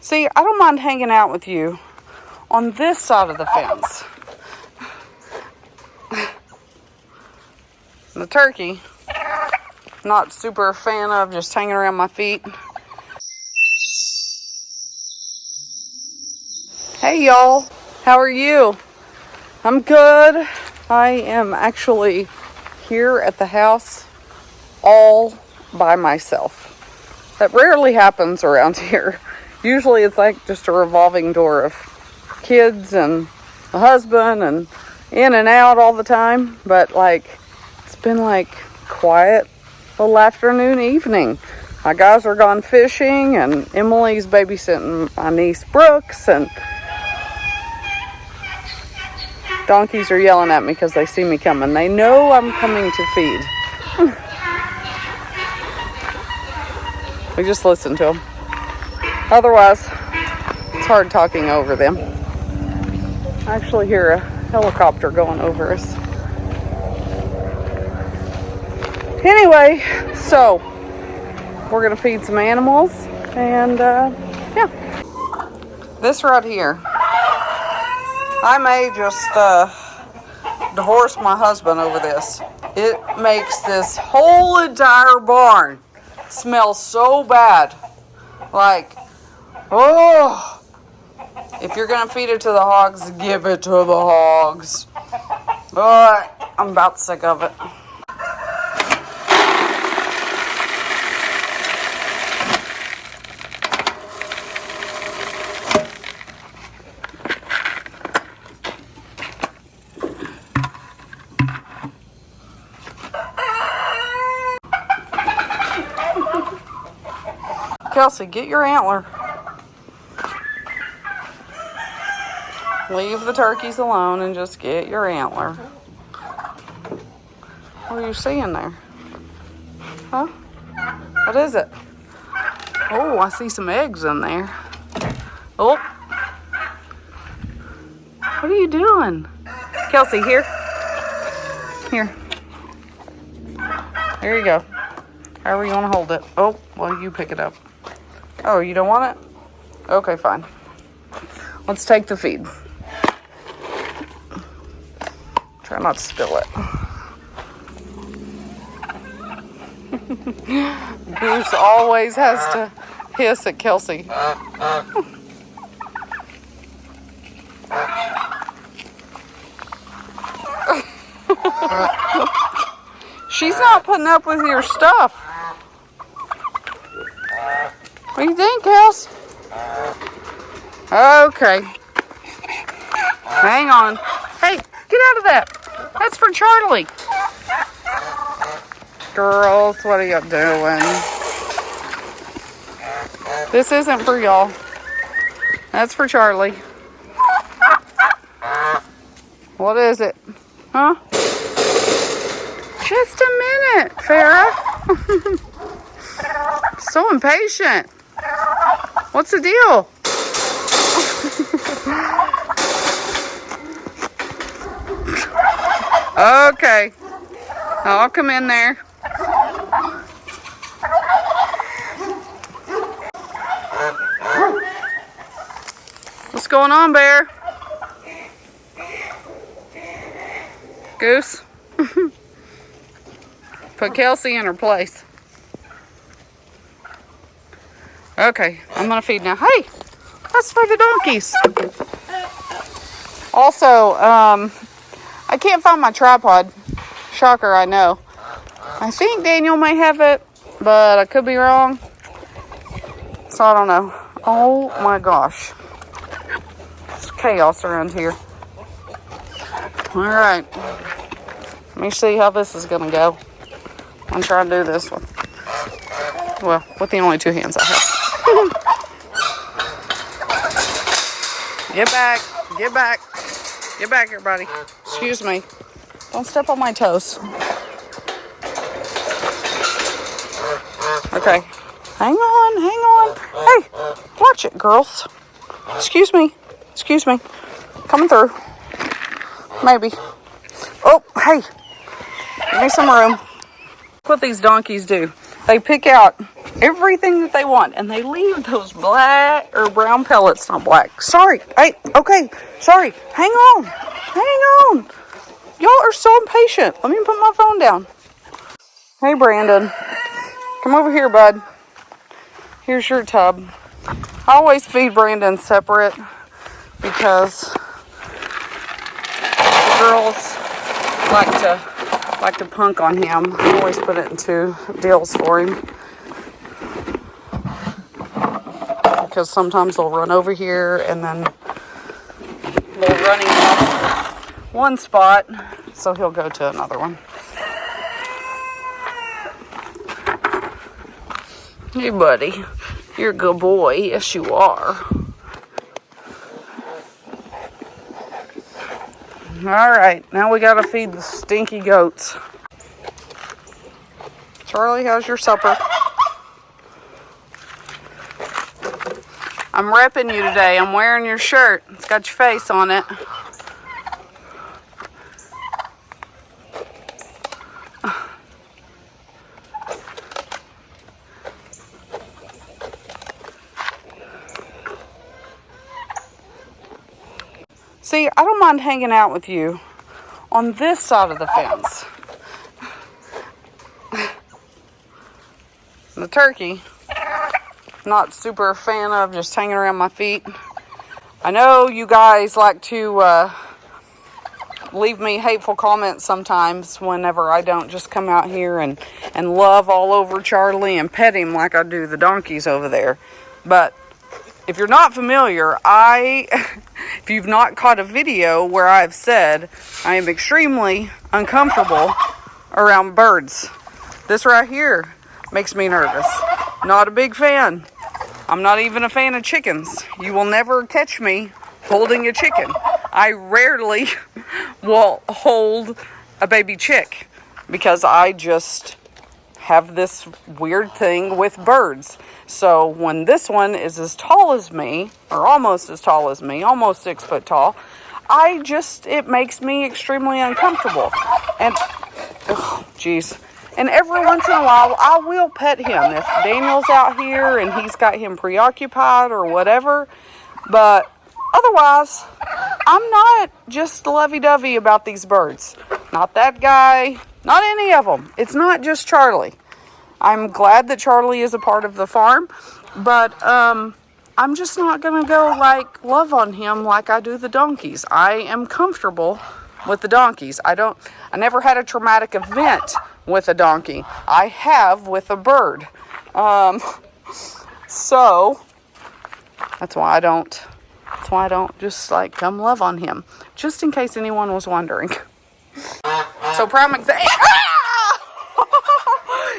See, I don't mind hanging out with you on this side of the fence. The turkey, not super fan of just hanging around my feet. Hey y'all, how are you? I'm good. I am actually here at the house all by myself. That rarely happens around here. Usually it's like just a revolving door of kids and a husband and in and out all the time. But like, it's been like quiet little afternoon, evening. My guys are gone fishing and Emily's babysitting my niece Brooks, and donkeys are yelling at me because they see me coming. They know I'm coming to feed. We just listen to them. Otherwise, it's hard talking over them. I actually hear a helicopter going over us. Anyway, so we're going to feed some animals. And yeah. This right here, I may just divorce my husband over this. It makes this whole entire barn smell so bad. Like, oh, if you're going to feed it to the hogs, give it to the hogs. But I'm about sick of it. Kelsey, get your antler. Leave the turkeys alone and just get your antler. What are you seeing there? Huh? What is it? Oh, I see some eggs in there. Oh. What are you doing? Kelsey, here. Here. There you go. However you want to hold it. Oh, well, you pick it up. Oh, you don't want it? Okay, fine. Let's take the feed. Try not to spill it. Goose always has to hiss at Kelsey. She's not putting up with your stuff. What do you think, Kels? Okay. Hang on. Hey, get out of that. That's for Charlie. Girls, what are you doing? This isn't for y'all. That's for Charlie. What is it? Huh? Just a minute, Farrah. So impatient. What's the deal? Okay. I'll come in there. What's going on, Bear? Goose? Put Kelsey in her place. Okay, I'm gonna feed now. Hey, that's for the donkeys. Also, I can't find my tripod. Shocker, I know. I think Daniel might have it, but I could be wrong. So I don't know. Oh my gosh. There's chaos around here. Alright. Let me see how this is gonna go. I'm trying to do this with the only two hands I have. Get back. Get back. Get back here, buddy. Excuse me. Don't step on my toes. Okay. Hang on. Hang on. Hey, watch it, girls. Excuse me. Excuse me. Coming through. Maybe. Oh, hey. Give me some room. What these donkeys do. They pick out everything that they want, and they leave those black or brown pellets, not black. Sorry. Hey, okay. Sorry. Hang on. Hang on. Y'all are so impatient. Let me put my phone down. Hey, Brandon. Come over here, bud. Here's your tub. I always feed Brandon separate because the girls like to punk on him. I always put it in 2 deals for him. Because sometimes they'll run over here and then they'll run him off one spot, so he'll go to another one. Hey, buddy. You're a good boy. Yes, you are. Alright, now we gotta feed the stinky goats. Charlie, how's your supper? I'm repping you today. I'm wearing your shirt. It's got your face on it. See, I don't mind hanging out with you on this side of the fence. The turkey, not super fan of just hanging around my feet. I know you guys like to leave me hateful comments sometimes whenever I don't just come out here and love all over Charlie and pet him like I do the donkeys over there. But if you're not familiar, if you've not caught a video where I've said I am extremely uncomfortable around birds, this right here makes me nervous. Not a big fan. I'm not even a fan of chickens. You will never catch me holding a chicken. I rarely will hold a baby chick because I just have this weird thing with birds. So when this one is as tall as me, or almost as tall as me, almost 6 foot tall, it makes me extremely uncomfortable. And, jeez. And every once in a while, I will pet him if Daniel's out here and he's got him preoccupied or whatever. But otherwise, I'm not just lovey-dovey about these birds. Not that guy, not any of them. It's not just Charlie. I'm glad that Charlie is a part of the farm, but I'm just not going to go love on him like I do the donkeys. I am comfortable with the donkeys. I never had a traumatic event with a donkey. I have with a bird. So that's why I don't just come love on him. Just in case anyone was wondering. So prime example.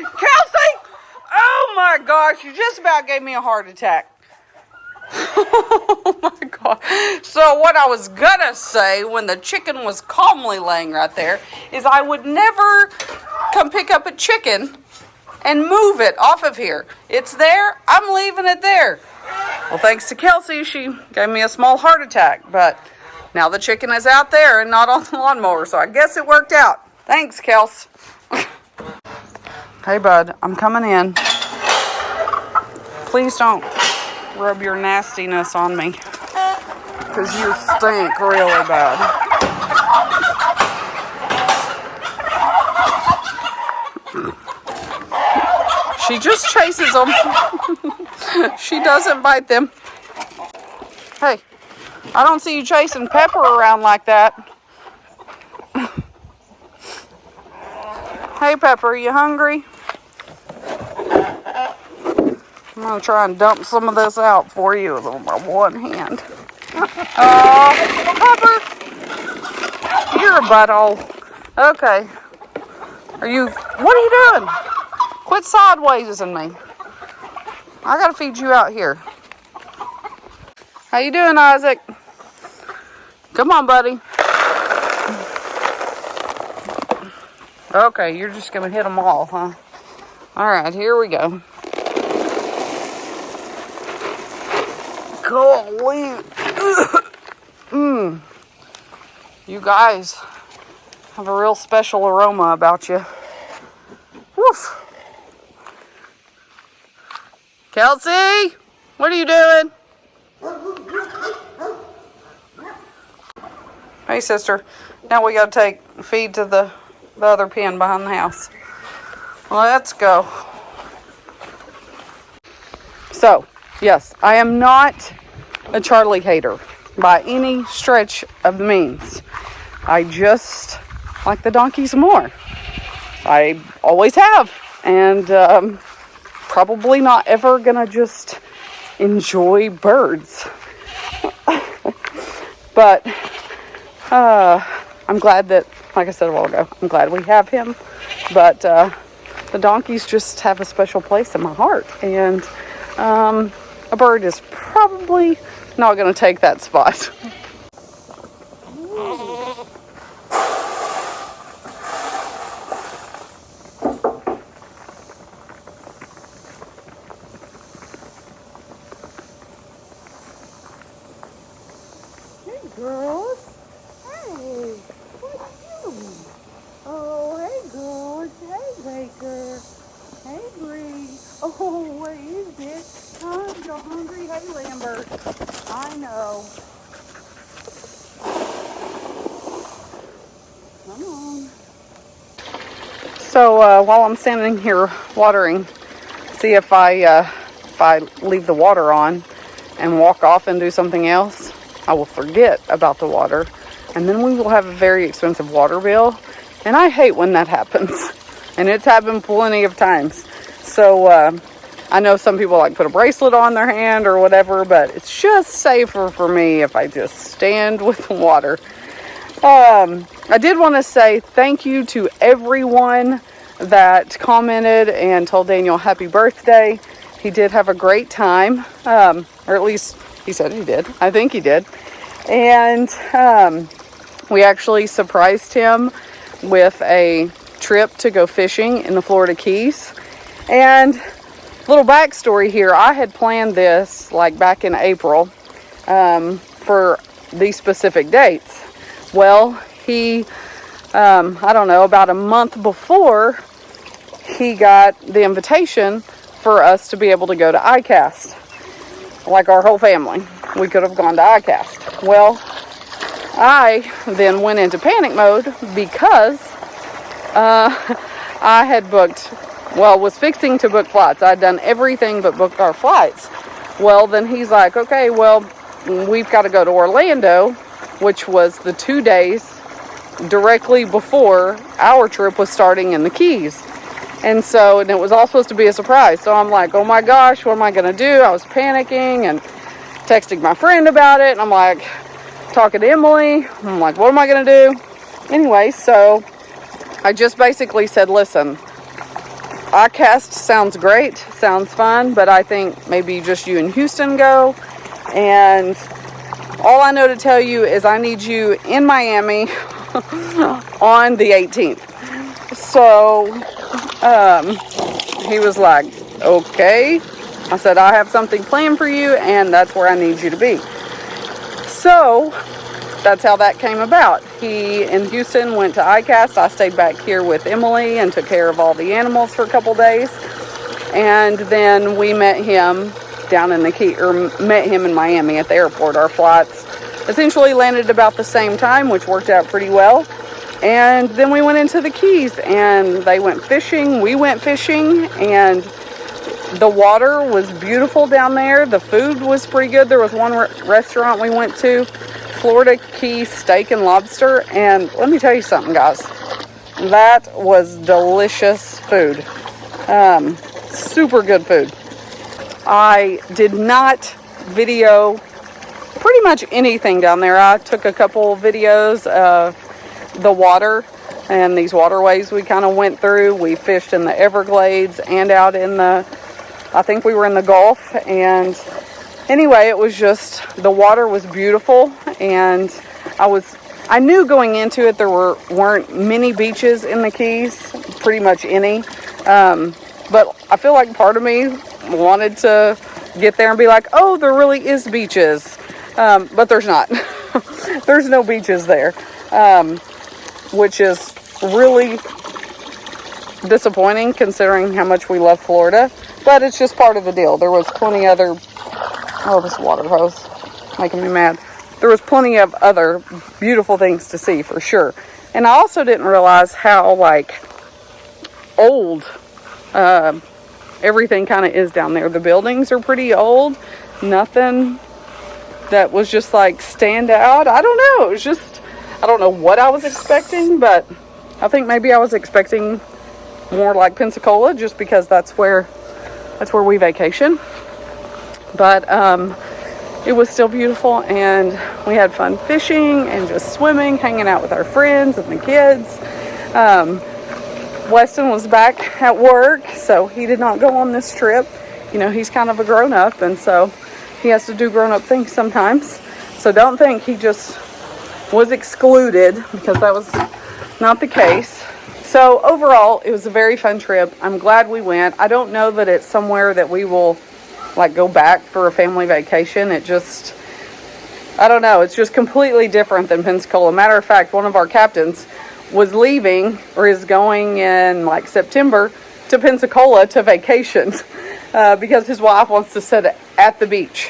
Kelsey! Oh my gosh, you just about gave me a heart attack. Oh my God. So what I was gonna say when the chicken was calmly laying right there is I would never come pick up a chicken and move it off of here. It's there, I'm leaving it there. Well, thanks to Kelsey, she gave me a small heart attack, but now the chicken is out there and not on the lawnmower, so I guess it worked out. Thanks, Kels. Hey, bud, I'm coming in. Please don't rub your nastiness on me, because you stink really bad. She just chases them. She doesn't bite them. Hey, I don't see you chasing Pepper around like that. Hey, Pepper, you hungry? I'm going to try and dump some of this out for you with my one hand. Pepper! You're a butthole. Okay. What are you doing? Quit sidewaysing me. I got to feed you out here. How you doing, Isaac? Come on, buddy. Okay, you're just going to hit them all, huh? All right, here we go. Golly. You guys have a real special aroma about you. Woof. Kelsey, what are you doing? Hey, sister. Now we got to take feed to the other pen behind the house. Let's go. So, yes, I am not a Charlie hater by any stretch of the means. I just like the donkeys more. I always have. And probably not ever gonna just enjoy birds. But I'm glad that, like I said a while ago, I'm glad we have him. But the donkeys just have a special place in my heart. And a bird is probably not going to take that spot. Hey, girls. Hey, what you doing? Oh, hey, girls. Hey, Baker. Hey, Bree. Oh, what is it? Huh? You're hungry? Hey, Lambert. I know. Come on. So while I'm standing here watering, see if I leave the water on and walk off and do something else, I will forget about the water, and then we will have a very expensive water bill. And I hate when that happens. And it's happened plenty of times. So I know some people like put a bracelet on their hand or whatever, but it's just safer for me if I just stand with water. I did want to say thank you to everyone that commented and told Daniel happy birthday. He did have a great time, or at least he said he did. I think he did. And we actually surprised him with a trip to go fishing in the Florida Keys. And little backstory here, I had planned this like back in April for these specific dates. Well, he, I don't know, about a month before, he got the invitation for us to be able to go to ICAST. Like our whole family. We could have gone to ICAST. Well, I then went into panic mode because I had was fixing to book flights. I'd done everything but booked our flights. Well, then he's like, okay, well, we've got to go to Orlando, which was the 2 days directly before our trip was starting in the Keys. And it was all supposed to be a surprise. So I'm like, oh my gosh, what am I going to do? I was panicking and texting my friend about it. And I'm like, talking to Emily. I'm like, what am I going to do? Anyway, so I just basically said, listen, ICAST sounds great, sounds fun, but I think maybe just you and Houston go. And all I know to tell you is I need you in Miami on the 18th. So he was like, okay. I said, I have something planned for you, and that's where I need you to be. So that's how that came about. He in Houston went to ICAST. I stayed back here with Emily and took care of all the animals for a couple days. And then we met him down in the Key, or met him in Miami at the airport. Our flights essentially landed about the same time, which worked out pretty well. And then we went into the Keys, and they went fishing. We went fishing, and the water was beautiful down there. The food was pretty good. There was one restaurant we went to, Florida Key Steak and Lobster, and let me tell you something, guys. That was delicious food. Super good food. I did not video pretty much anything down there. I took a couple videos of the water and these waterways we kind of went through. We fished in the Everglades and out in I think we were in the Gulf. And anyway, it was just, the water was beautiful, and I knew going into it there weren't many beaches in the Keys, pretty much any. But I feel like part of me wanted to get there and be like, oh, there really is beaches. But there's not. There's no beaches there. Which is really disappointing considering how much we love Florida. But it's just part of the deal. There was plenty other... Oh, this water hose making me mad. There was plenty of other beautiful things to see, for sure. And I also didn't realize how, like, old everything kind of is down there. The buildings are pretty old. Nothing that was just, like, stand out. I don't know. It was just... I don't know what I was expecting, but I think maybe I was expecting more like Pensacola, just because that's where we vacation. But it was still beautiful, and we had fun fishing and just swimming, hanging out with our friends and the kids. Weston was back at work, so he did not go on this trip. You know, he's kind of a grown-up, and so he has to do grown-up things sometimes. So don't think he just was excluded, because that was not the case. So overall, it was a very fun trip. I'm glad we went. I don't know that it's somewhere that we will, like, go back for a family vacation. It just, I don't know. It's just completely different than Pensacola. Matter of fact, one of our captains was leaving, or is going in, like, September to Pensacola to vacation because his wife wants to sit at the beach,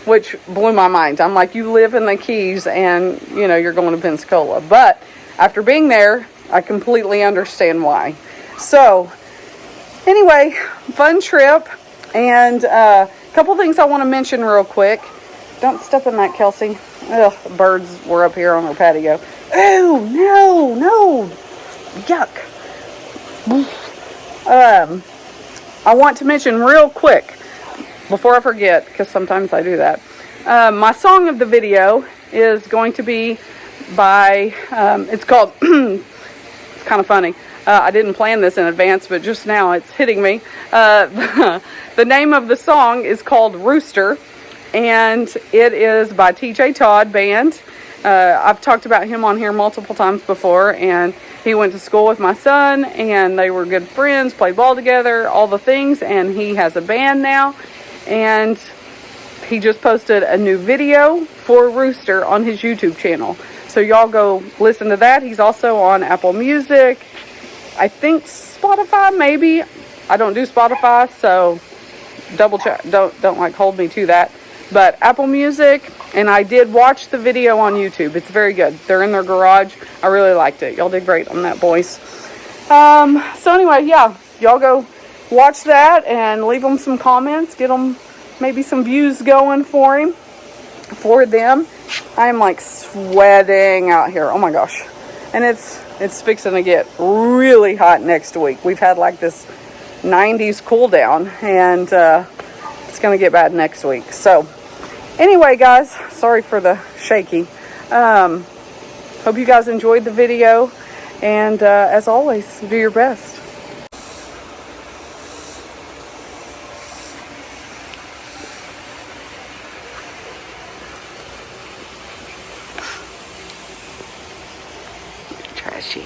which blew my mind. I'm like, you live in the Keys and, you know, you're going to Pensacola. But after being there, I completely understand why. So, anyway, fun trip. And a couple things I want to mention real quick. Don't step in that, Kelsey. Ugh, birds were up here on our patio. Oh, no. Yuck. I want to mention real quick, before I forget, because sometimes I do that. My song of the video is going to be by, it's called, it's kind of funny. I didn't plan this in advance, but just now it's hitting me. The name of the song is called Rooster, and it is by TJ Todd Band. I've talked about him on here multiple times before, and he went to school with my son, and they were good friends, played ball together, all the things, and he has a band now, and he just posted a new video for Rooster on his YouTube channel. So y'all go listen to that. He's also on Apple Music, I think Spotify, maybe. I don't do Spotify, so double check. Don't like hold me to that. But Apple Music, and I did watch the video on YouTube. It's very good. They're in their garage. I really liked it. Y'all did great on that, boys. So anyway, yeah, y'all go watch that and leave them some comments. Get them maybe some views going for them. I am like sweating out here. Oh my gosh. And it's fixing to get really hot next week. We've had like this 90s cool down, and it's going to get bad next week. So anyway, guys, sorry for the shaky. Hope you guys enjoyed the video, and as always, do your best. Trashy.